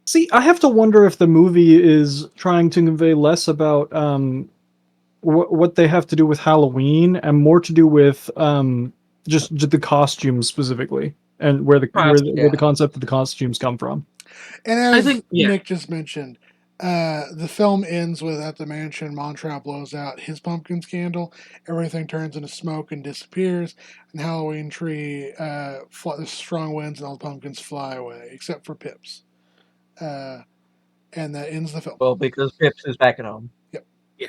See, I have to wonder if the movie is trying to convey less about what they have to do with Halloween and more to do with just the costumes specifically and where the concept of the costumes come from. And I as think yeah. Nick just mentioned, the film ends with at the mansion, Montrout blows out his pumpkin candle. Everything turns into smoke and disappears. And Halloween tree, strong winds and all the pumpkins fly away, except for Pips. And that ends the film. Well, because Pips is back at home. Yep. Yeah.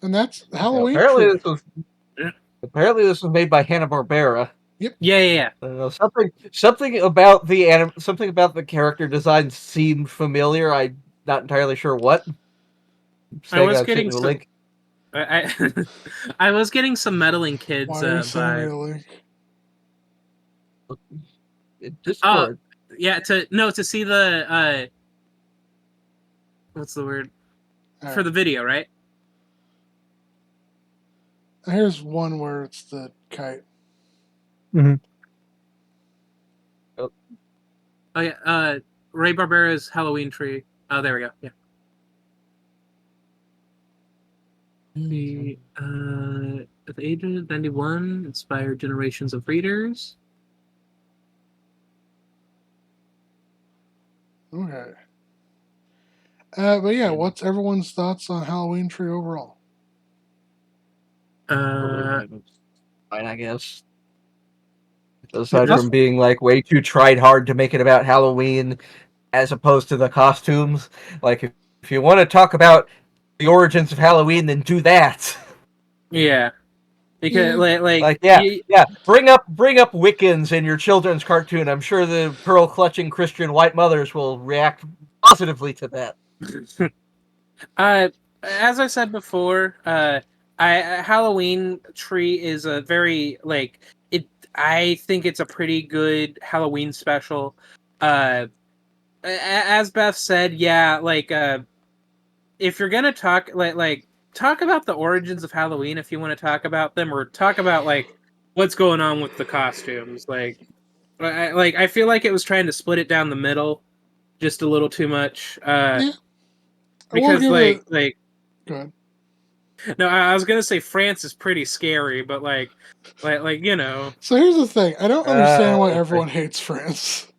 And that's Halloween apparently tree. Apparently this was made by Hanna-Barbera. Yep. Yeah. Something about the character design seemed familiar. I'm not entirely sure what. I was I'd send getting you a some. link. I was getting some meddling kids Why are you sending me vibe. the link? Discord. Yeah, to see the what's the word All for right. the video, right? Here's one where it's the kite. Oh yeah, Ray Barbera's Halloween tree. Oh, there we go. Yeah. The at the age of 91, inspired generations of readers. Okay. But yeah, what's everyone's thoughts on Halloween Tree overall? Fine, I guess. Aside That's from being like way too tried hard to make it about Halloween, as opposed to the costumes. Like, if you want to talk about the origins of Halloween, then do that. Yeah, because Yeah. Like, yeah, bring up Wiccans in your children's cartoon. I'm sure the pearl clutching Christian white mothers will react positively to that. As I said before, Halloween tree is a very like it. I think it's a pretty good Halloween special. As Beth said, yeah, like if you're gonna talk talk about the origins of Halloween, if you want to talk about them, or talk about like what's going on with the costumes, I feel like it was trying to split it down the middle just a little too much. Yeah. I will Because give it. like Go ahead. no, I was gonna say France is pretty scary, but you know, So here's the thing. I don't understand why Uh, everyone hates France.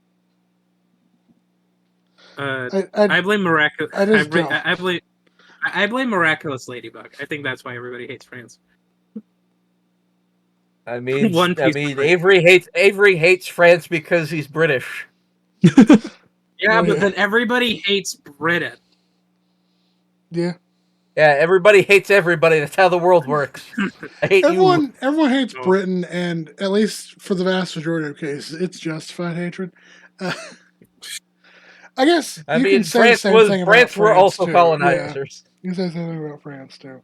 uh, I I blame miraculous. I just don't. I blame miraculous ladybug. I think that's why everybody hates France. I mean, One piece of fruit. Avery hates France because he's British. Yeah, Well, but yeah. then everybody hates Britain. Yeah. Yeah, everybody hates everybody. That's how the world works. I hate you. Everyone hates Oh. Britain, and at least for the vast majority of cases, it's justified hatred. Uh, I guess I you can mean, say the same thing about France were France also too. Yeah, colonizers. you can say the same thing about France too.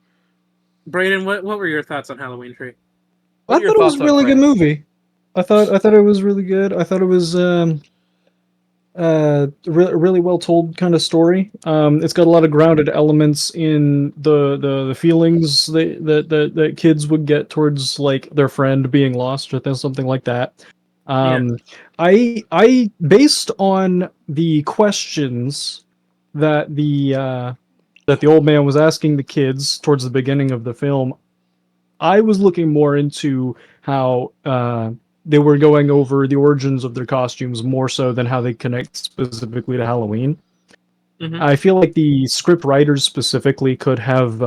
Brayden, what were your thoughts on Halloween Tree? What I are your thought it was thoughts a on really good France? movie. I thought it was really good. I thought it was really well told kind of story. It's got a lot of grounded elements in the feelings that kids would get towards like their friend being lost or something like that. Yeah. I based on the questions that the old man was asking the kids towards the beginning of the film, I was looking more into how they were going over the origins of their costumes more so than how they connect specifically to Halloween. Mm-hmm. I feel like the script writers specifically could have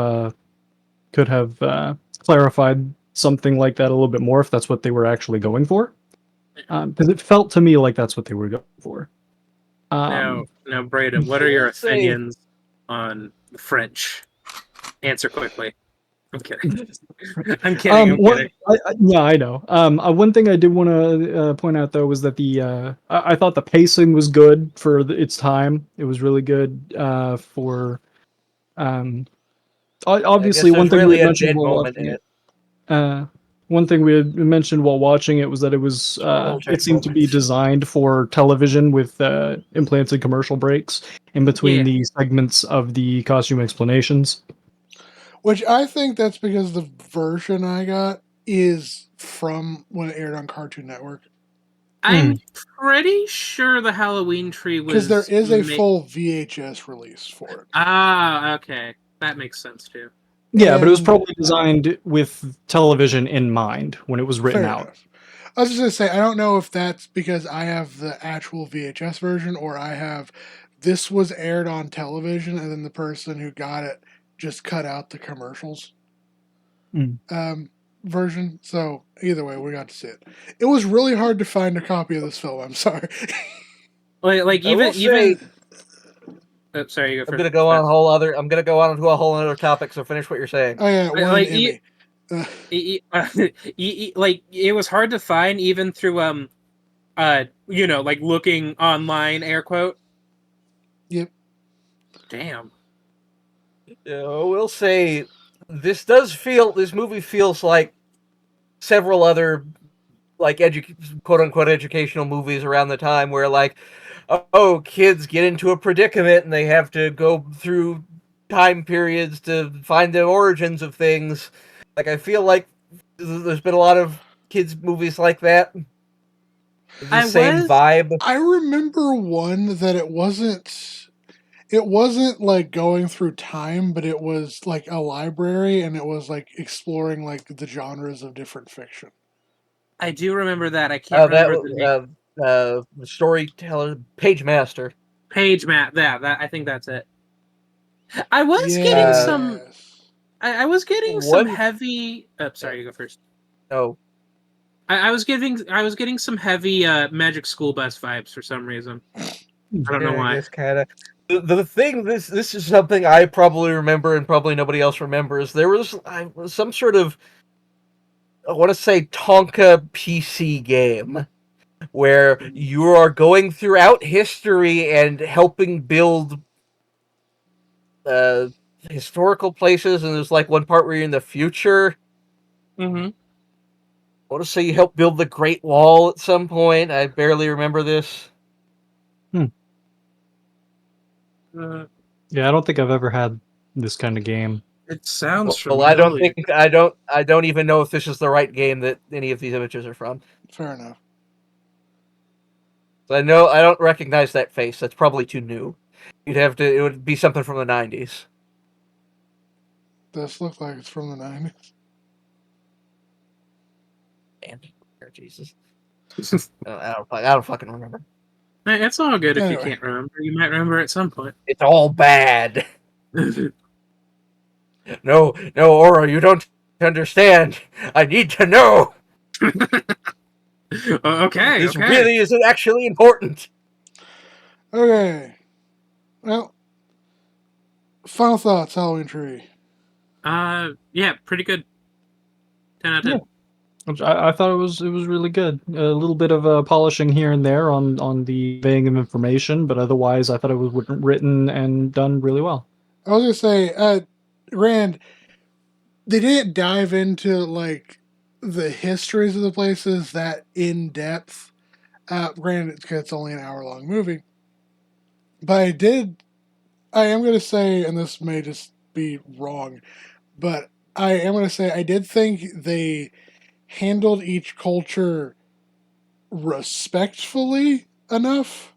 clarified something like that a little bit more if that's what they were actually going for. Because it felt to me like that's what they were going for. Now, Brayden, what are your Let's say opinions on the French? Answer quickly. I'm kidding. I'm kidding. I'm kidding. Yeah, I know. One thing I did want to point out though was that I thought the pacing was good for its time. It was really good for um, I guess obviously there's one thing we really had a mentioned dead while moment watching in it. it. One thing we had mentioned while watching it was that Small it dead seemed to be moments. designed for television with implanted commercial breaks in between Yeah. the segments of the costume explanations. Which I think that's because the version I got is from when it aired on Cartoon Network. I'm pretty sure the Halloween Tree Because there was is a full VHS release for it. okay. That makes sense too. Yeah, but it was And probably designed with television in mind when it was written fair out. enough. I was just going to say, I don't know if that's because I have the actual VHS version or I have this was aired on television and then the person who got it just cut out the commercials version. So either way, we got to see it. It was really hard to find a copy of this film. I'm sorry. Like I will even. say, Oh, sorry, you go I'm first. gonna go on a whole other. I'm gonna go on to a whole other topic. So finish what you're saying. Oh yeah, it won an Like Emmy. like it was hard to find even through like looking online, air quote. Yep. Damn. We'll say this movie feels like several other like quote unquote educational movies around the time where like, oh, kids get into a predicament and they have to go through time periods to find the origins of things. Like I feel like there's been a lot of kids movies like that. The same vibe. I remember one that it wasn't like going through time, but it was like a library and it was like exploring like the genres of different fiction. I do remember that. I can't remember the name. The storyteller, Page Master. Page map. That I think that's it. I was Yes. getting some. I was getting some heavy. Oh, sorry, you go first. Oh, I was getting some heavy Magic School Bus vibes for some reason. I don't know why. I guess kind of. The thing, this is something I probably remember and probably nobody else remembers. There was some sort of, I want to say, Tonka PC game where you are going throughout history and helping build historical places, and there's like one part where you're in the future. Mm-hmm. I want to say you helped build the Great Wall at some point. I barely remember this. Yeah, I don't think I've ever had this kind of game. It sounds Well, familiar. I don't even know if this is the right game that any of these images are from. Fair enough. I know I don't recognize that face. That's probably too new. It would be something from the 90s. This looks like it's from the 90s. Damn, Jesus. I don't fucking remember. Hey, it's all good if Anyway. you can't remember. You might remember at some point. It's all bad. No, Oro, you don't understand. I need to know. Okay. This really isn't actually important. Okay. Well, final thoughts, Halloween Tree. Yeah, pretty good. 10 out of 10. I thought it was really good. A little bit of polishing here and there on the conveying of information, but otherwise, I thought it was written and done really well. I was gonna say, Rand, they didn't dive into like the histories of the places that in depth. Granted, it's only an hour-long movie, but I am gonna say, and this may just be wrong, but I am gonna say I did think they handled each culture respectfully enough.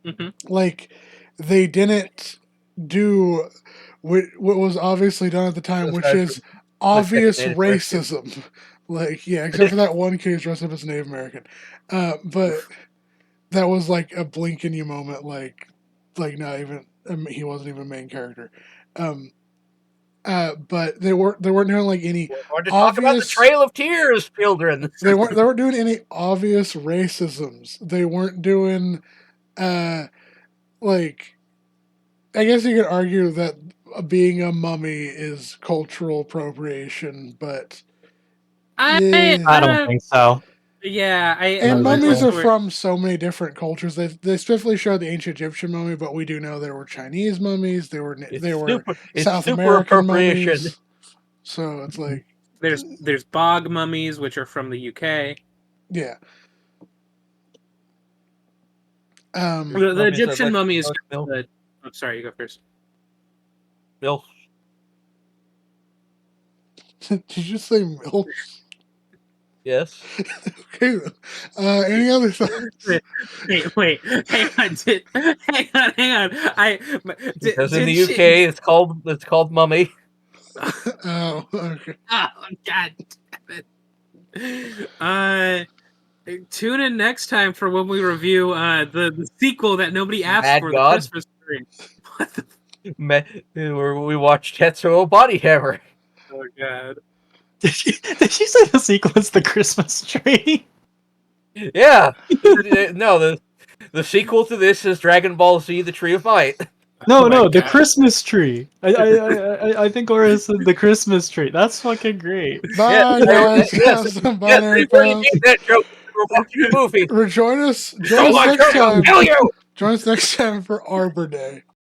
Mm-hmm. Like, they didn't do what was obviously done at the time, which is obvious racism. Like, yeah, except for that one case, dressed up as Native American. But that was like a blink in you moment. Like not even he wasn't even a main character. But they weren't doing like any Or to talk about the Trail of Tears, children. They weren't doing any obvious racisms. They weren't doing like, I guess you could argue that being a mummy is cultural appropriation, but I don't think so. Yeah, and mummies are from so many different cultures. They specifically showed the ancient Egyptian mummy, but we do know there were Chinese mummies. There were South American mummies. So it's like there's bog mummies, which are from the UK. Yeah. The Egyptian mummy is good. I'm sorry, you go first. Bill. Did you say milk? Yes. Okay. Any other thoughts? Wait. Hang on. Because in the UK, it's called mummy. Oh, okay. Oh, God damn it. Tune in next time for when we review the sequel that nobody asked for, the Christmas tree. What the we watched Tetsuo Body Hammer. Oh, God. Did you say the sequel is the Christmas tree? Yeah. No, the sequel to this is Dragon Ball Z: The Tree of Might. No, the Christmas tree. I think Aura said the Christmas tree. That's fucking great. Bye, guys. Have some binary pals. That joke. We're watching the movie. Join us next time. Join us next time for Arbor Day.